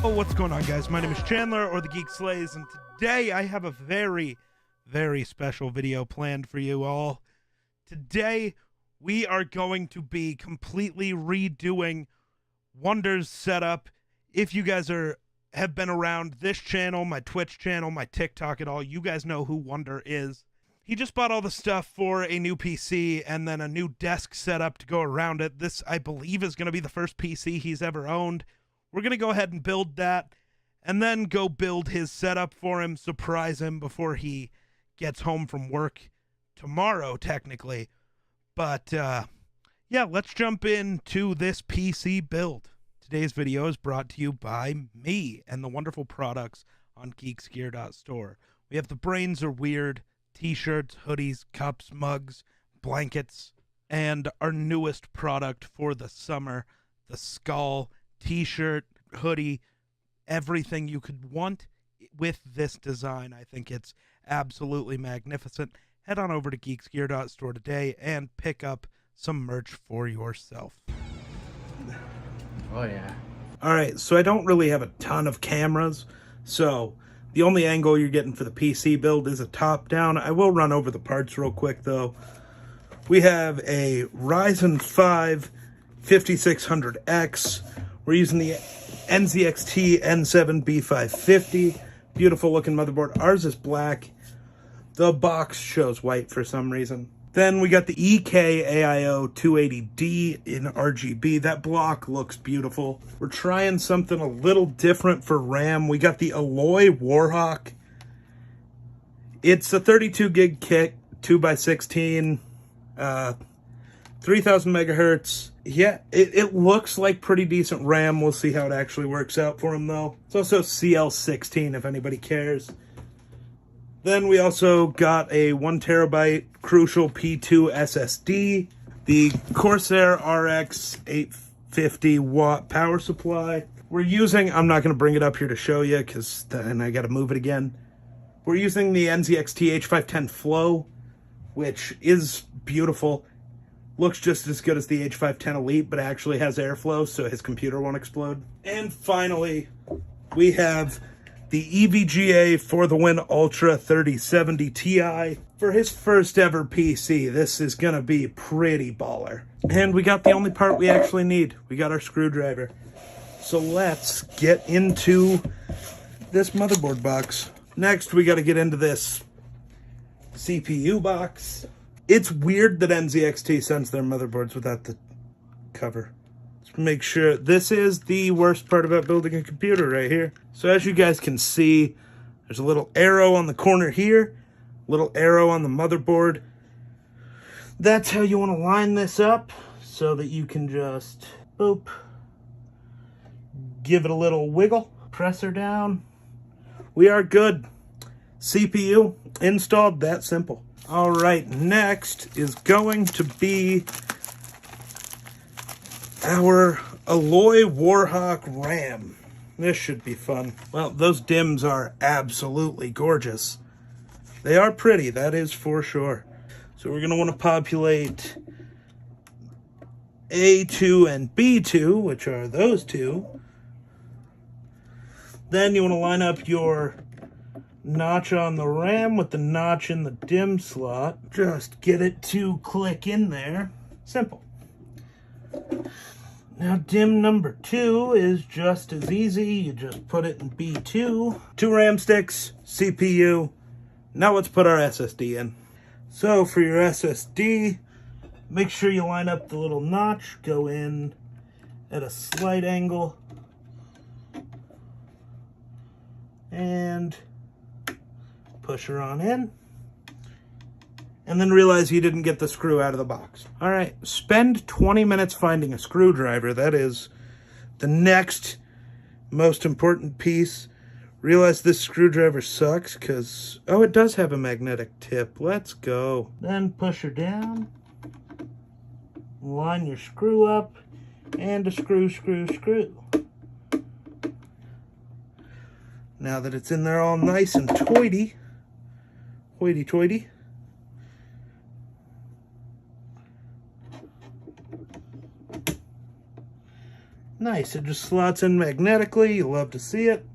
Oh, what's going on, guys? My name is Chandler, or the Geek Slays, and today I have a very, very special video planned for you all. Today, we are going to be completely redoing Wunders setup. If you guys have been around this channel, my Twitch channel, my TikTok at all, you guys know who Wunder is. He just bought all the stuff for a new PC and then a new desk setup to go around it. This, I believe, is going to be the first PC he's ever owned. We're going to go ahead and build that and then go build his setup for him, surprise him before he gets home from work tomorrow, technically. But, yeah, let's jump into this PC build. Today's video is brought to you by me and the wonderful products on geeksgear.store. We have the Brains Are Weird t-shirts, hoodies, cups, mugs, blankets, and our newest product for the summer, the Skull t-shirt, hoodie, everything you could want with this design. I think it's absolutely magnificent. Head on over to geeksgear.store today and pick up some merch for yourself. Oh yeah. Alright, so I don't really have a ton of cameras, so the only angle you're getting for the PC build is a top-down. I will run over the parts real quick, though. We have a Ryzen 5 5600X. We're using the NZXT N7 B550. Beautiful looking motherboard. Ours is black. The box shows white for some reason. Then we got the EK-AIO 280D in RGB. That block looks beautiful. We're trying something a little different for RAM. We got the Alloy Warhawk. It's a 32 gig kit, 2x16, 3000 megahertz. Yeah, it looks like pretty decent RAM. We'll see how it actually works out for him, though. It's also CL16, if anybody cares. Then we also got a 1 terabyte Crucial P2 SSD, the Corsair RX 850 watt power supply. We're using, I'm not going to bring it up here to show you because then I got to move it again. We're using the NZXT H510 Flow, which is beautiful. Looks just as good as the H510 Elite, but actually has airflow, so his computer won't explode. And finally, we have the EVGA For the Win Ultra 3070 Ti for his first ever PC. This is going to be pretty baller. And we got the only part we actually need. We got our screwdriver. So let's get into this motherboard box. Next, we got to get into this CPU box. It's weird that NZXT sends their motherboards without the cover. Let's make sure. This is the worst part about building a computer right here. So as you guys can see, there's a little arrow on the corner here, little arrow on the motherboard. That's how you want to line this up so that you can just, boop, give it a little wiggle, press her down. We are good. CPU installed, that simple. All right, next is going to be our Alloy Warhawk RAM. This should be fun. Well, those dims are absolutely gorgeous. They are pretty, that is for sure. So we're going to want to populate A2 and B2, which are those two. Then you want to line up your notch on the RAM with the notch in the dim slot. Just get it to click in there. Simple. Now dim number 2 is just as easy. You just put it in B2. 2 RAM sticks, CPU. Now let's put our SSD in. So for your SSD, make sure you line up the little notch. Go in at a slight angle. And push her on in, and then realize you didn't get the screw out of the box. All right, spend 20 minutes finding a screwdriver. That is the next most important piece. Realize this screwdriver sucks because, oh, it does have a magnetic tip. Let's go. Then push her down, line your screw up, and a screw. Now that it's in there all nice and hoity-toity, Nice, it just slots in magnetically. You love to see it.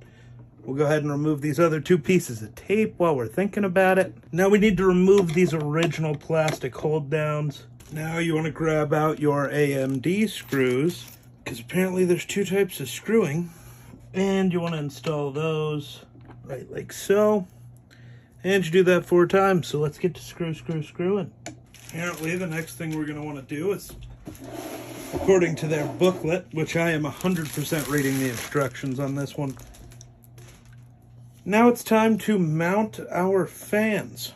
We'll go ahead and remove these other two pieces of tape while we're thinking about it. Now we need to remove these original plastic hold downs. Now you want to grab out your AMD screws, because apparently there's two types of screwing. And you want to install those right like so. And you do that 4 times. So let's get to screwing. Apparently the next thing we're going to want to do is, according to their booklet, which I am 100% reading the instructions on this one. Now it's time to mount our fans.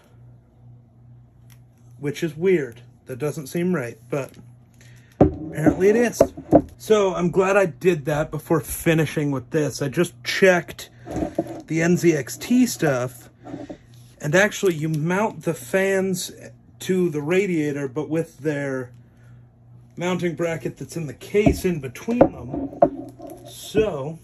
Which is weird. That doesn't seem right, but apparently it is. So I'm glad I did that before finishing with this. I just checked the NZXT stuff, and actually you mount the fans to the radiator, but with their mounting bracket that's in the case in between them. So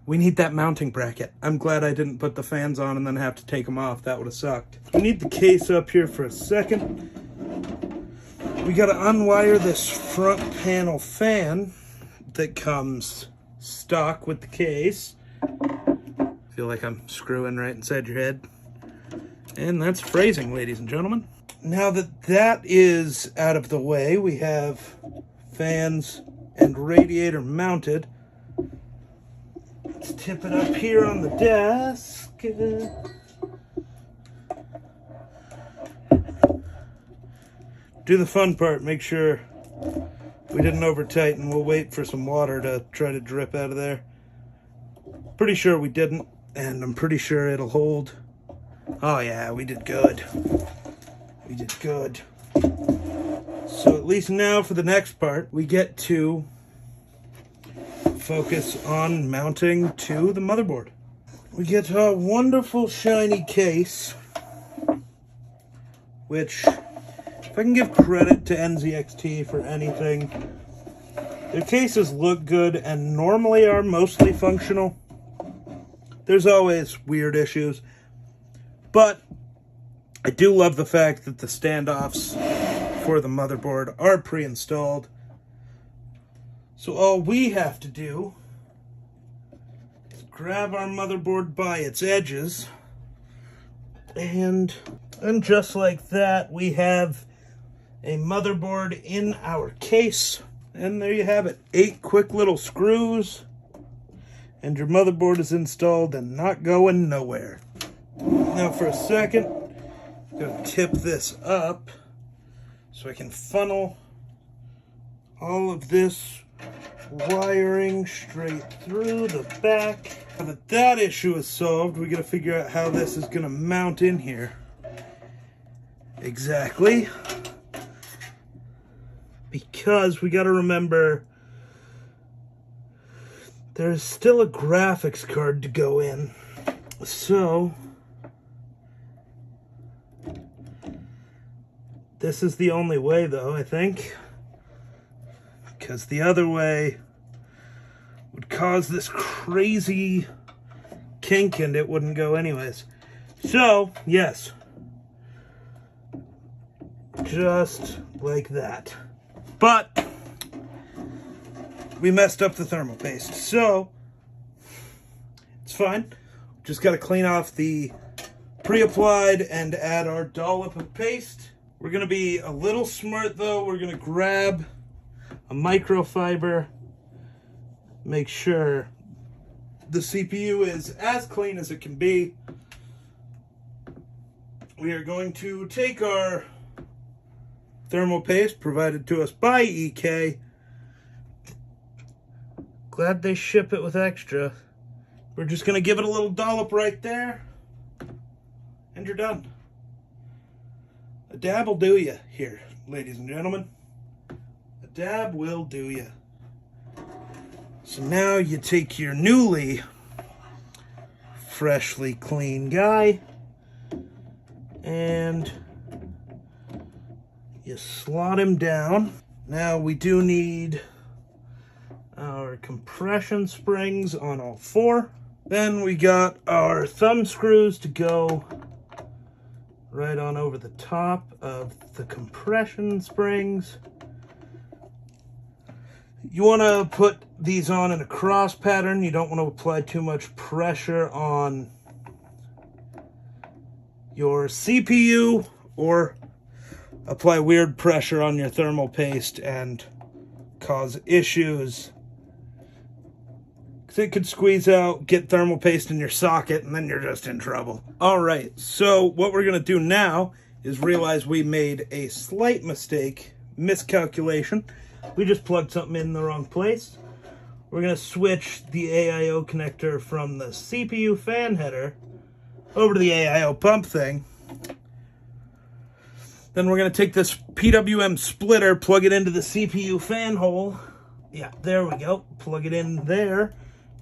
we need that mounting bracket. I'm glad I didn't put the fans on and then have to take them off. That would have sucked. We need the case up here for a second. We got to unwire this front panel fan that comes stock with the case. Feel like I'm screwing right inside your head. And that's phrasing, ladies and gentlemen. Now that that is out of the way, we have fans and radiator mounted. Let's tip it up here on the desk. Do the fun part. Make sure we didn't over tighten. We'll wait for some water to try to drip out of there. Pretty sure we didn't, and I'm pretty sure it'll hold. Oh yeah, we did good. We did good. So at least now for the next part, we get to focus on mounting to the motherboard. We get a wonderful shiny case, which, if I can give credit to NZXT for anything, their cases look good and normally are mostly functional. There's always weird issues, but I do love the fact that the standoffs for the motherboard are pre-installed. So all we have to do is grab our motherboard by its edges, and just like that, we have a motherboard in our case. And there you have it. 8 quick little screws, and your motherboard is installed and not going nowhere. Now for a second, I'm going to tip this up so I can funnel all of this wiring straight through the back. Now that that issue is solved, we got to figure out how this is going to mount in here. Exactly. Because we got to remember there's still a graphics card to go in. So this is the only way though, I think. Because the other way would cause this crazy kink and it wouldn't go anyways. So, yes. Just like that. But we messed up the thermal paste, so it's fine. Just got to clean off the pre-applied and add our dollop of paste. We're going to be a little smart though. We're going to grab a microfiber, make sure the CPU is as clean as it can be. We are going to take our thermal paste provided to us by EK. Glad they ship it with extra. We're just going to give it a little dollop right there, and you're done. A dab will do you here, ladies and gentlemen. A dab will do you. So now you take your newly, freshly clean guy, and you slot him down. Now we do need our compression springs on all 4. Then we got our thumb screws to go right on over the top of the compression springs. You want to put these on in a cross pattern. You don't want to apply too much pressure on your CPU or apply weird pressure on your thermal paste and cause issues. Because it could squeeze out, get thermal paste in your socket, and then you're just in trouble. Alright, so what we're going to do now is realize we made a slight mistake, miscalculation. We just plugged something in the wrong place. We're going to switch the AIO connector from the CPU fan header over to the AIO pump thing. Then we're going to take this PWM splitter, plug it into the CPU fan hole. Yeah, there we go. Plug it in there.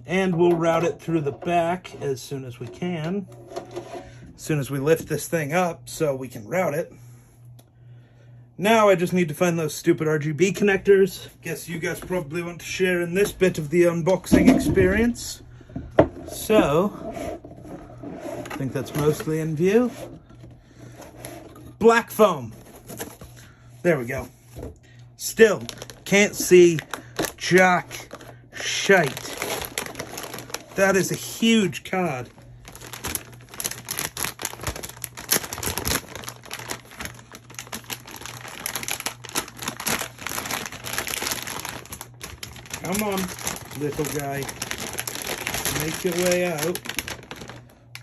And we'll route it through the back as soon as we can. As soon as we lift this thing up so we can route it. Now I just need to find those stupid RGB connectors. Guess you guys probably want to share in this bit of the unboxing experience. So, I think that's mostly in view. Black foam. There we go. Still, can't see jack shite. That is a huge card. Come on, little guy. Make your way out.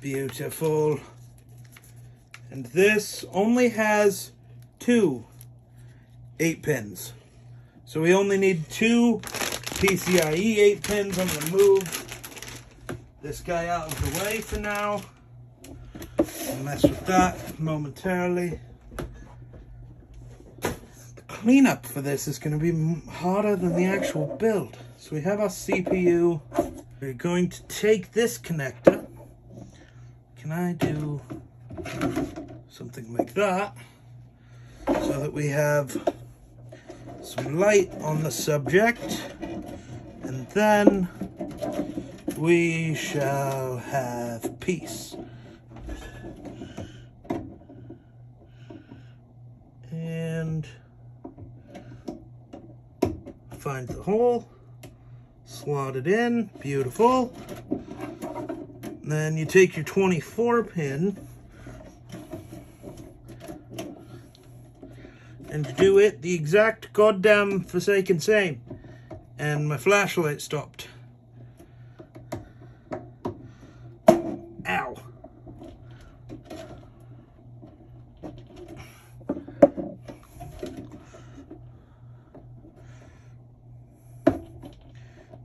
Beautiful. And this only has 2 8-pins. So we only need 2 PCIe 8-pins. I'm going to move this guy out of the way for now. I'll mess with that momentarily. The cleanup for this is going to be harder than the actual build. So we have our CPU. We're going to take this connector. Can I do something like that so that we have some light on the subject, and then we shall have peace. And find the hole, slot it in, beautiful. Then you take your 24 pin and do it the exact goddamn forsaken same. And my flashlight stopped. Ow.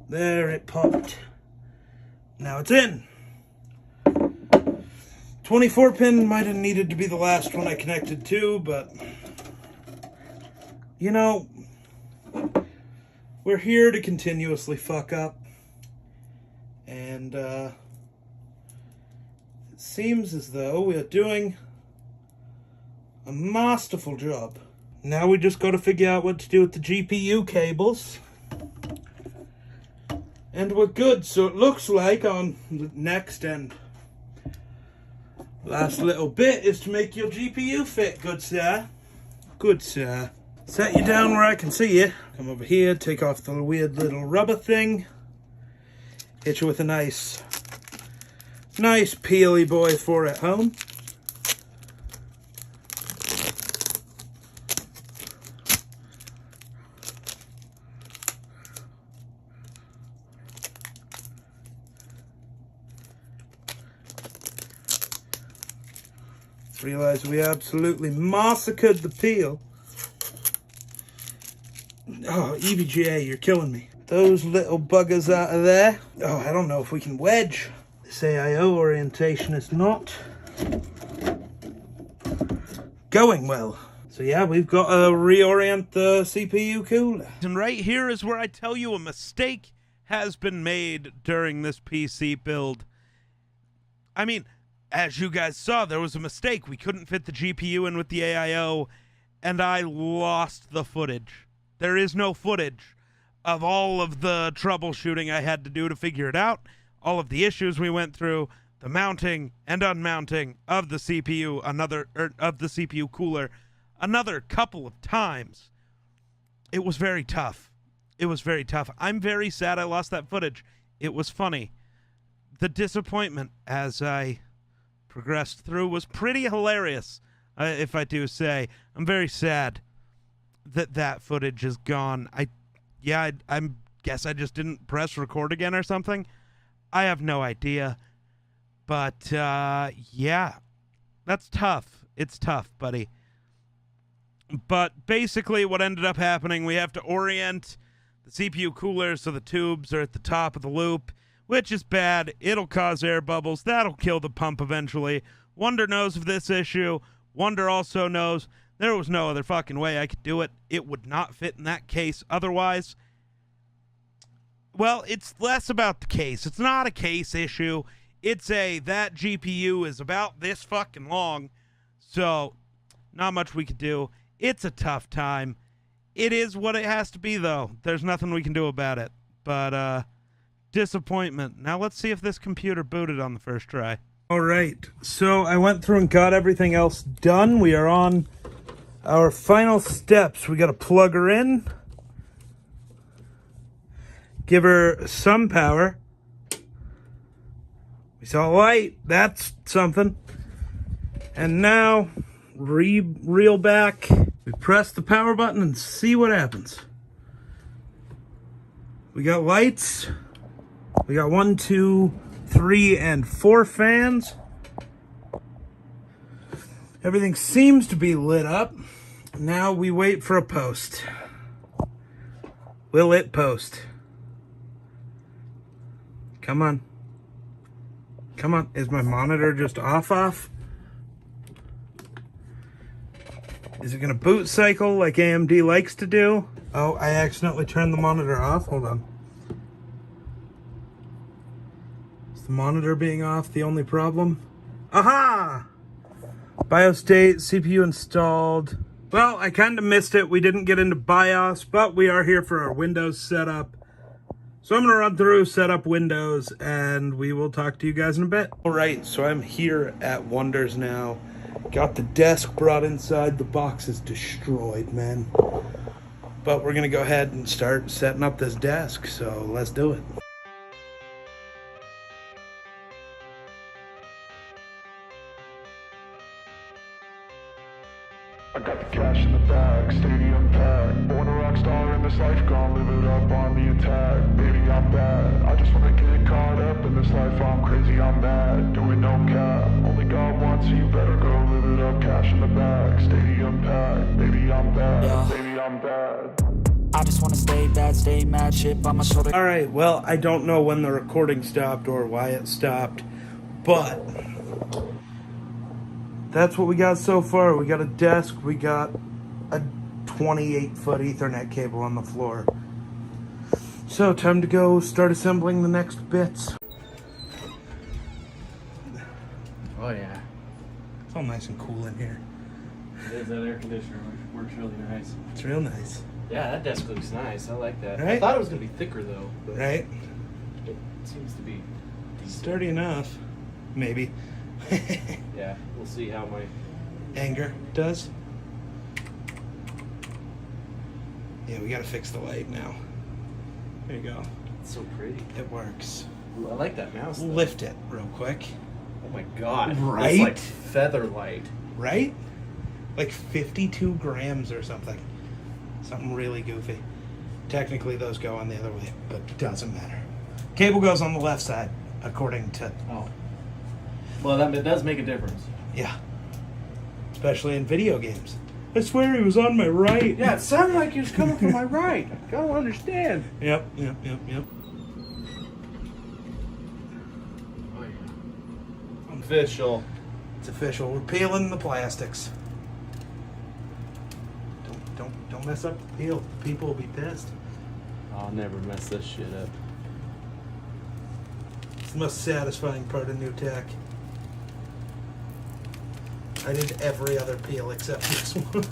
There, it popped. Now it's in. 24 pin might have needed to be the last one I connected to, but you know, we're here to continuously fuck up, and it seems as though we are doing a masterful job. Now we just got to figure out what to do with the GPU cables, and we're good. So it looks like on the next and last little bit is to make your GPU fit, good sir. Good sir. Set you down where I can see you. Come over here, take off the weird little rubber thing. Hit you with a nice peely boy for at home. Realize we absolutely massacred the peel. Oh, EVGA, you're killing me. Those little buggers out of there. Oh, I don't know if we can wedge. This AIO orientation is not going well. So yeah, we've got to reorient the CPU cooler. And right here is where I tell you a mistake has been made during this PC build. I mean, as you guys saw, there was a mistake. We couldn't fit the GPU in with the AIO, and I lost the footage. There is no footage of all of the troubleshooting I had to do to figure it out, all of the issues we went through, the mounting and unmounting of the CPU, of the CPU cooler, another couple of times. It was very tough. It was very tough. I'm very sad I lost that footage. It was funny. The disappointment as I progressed through was pretty hilarious, if I do say. I'm very sad that footage is gone. I guess I just didn't press record again or something. I have no idea. But, yeah, that's tough. It's tough, buddy. But basically what ended up happening, we have to orient the CPU cooler so the tubes are at the top of the loop, which is bad. It'll cause air bubbles. That'll kill the pump eventually. Wunder knows of this issue. Wunder also knows there was no other fucking way I could do it. It would not fit in that case otherwise. Well, it's less about the case. It's not a case issue. It's that GPU is about this fucking long, so not much we could do. It's a tough time. It is what it has to be, though. There's nothing we can do about it. But, disappointment. Now let's see if this computer booted on the first try. All right, so I went through and got everything else done. We are on our final steps. We got to plug her in, give her some power. We saw light. That's something. And now, reel back. We press the power button and see what happens. We got lights. We got 1, 2, 3, and 4 fans. Everything seems to be lit up. Now we wait for a post. Will it post? Come on. Come on. Is my monitor just off? Is it going to boot cycle like AMD likes to do? Oh, I accidentally turned the monitor off. Hold on. Is the monitor being off the only problem? Aha! BIOS state, CPU installed. Well, I kind of missed it. We didn't get into BIOS, but we are here for our Windows setup. So I'm going to run through, set up Windows, and we will talk to you guys in a bit. All right, so I'm here at Wunders now. Got the desk brought inside. The box is destroyed, man. But we're going to go ahead and start setting up this desk, so let's do it. I got the cash in the bag, stadium packed. Born a rock star in this life, gonna live it up on the attack. Baby, I'm bad. I just wanna get caught up in this life. I'm crazy, I'm mad. Doing no cap. Only God wants you, better go live it up. Cash in the bag, stadium packed. Baby, I'm bad. Yeah. Baby, I'm bad. I just wanna stay bad, stay mad, chip on my shoulder. All right, well, I don't know when the recording stopped or why it stopped, but that's what we got so far. We got a desk, we got a 28-foot Ethernet cable on the floor. So, time to go start assembling the next bits. Oh yeah. It's all nice and cool in here. It is. That air conditioner works really nice. It's real nice. Yeah, that desk looks nice. I like that. I Right? thought it was gonna be thicker though. But Right? It seems to be decent. Sturdy enough. Maybe. Yeah, we'll see how my Anger does. Yeah, we gotta fix the light now. There you go. it's so pretty. It works. Ooh, I like that mouse. Though. Lift it real quick. Oh my god. Right? It's like feather light. Right? Like 52 grams or something. Something really goofy. Technically, those go on the other way, but it doesn't matter. Cable goes on the left side, according to... Oh. Well, that does make a difference. Yeah. Especially in video games. I swear he was on my right. Yeah, it sounded like he was coming from my right. I don't understand. Yep. Oh yeah. Official. It's official. We're peeling the plastics. Don't mess up the peel. People will be pissed. I'll never mess this shit up. It's the most satisfying part of new tech. I did every other peel except this one.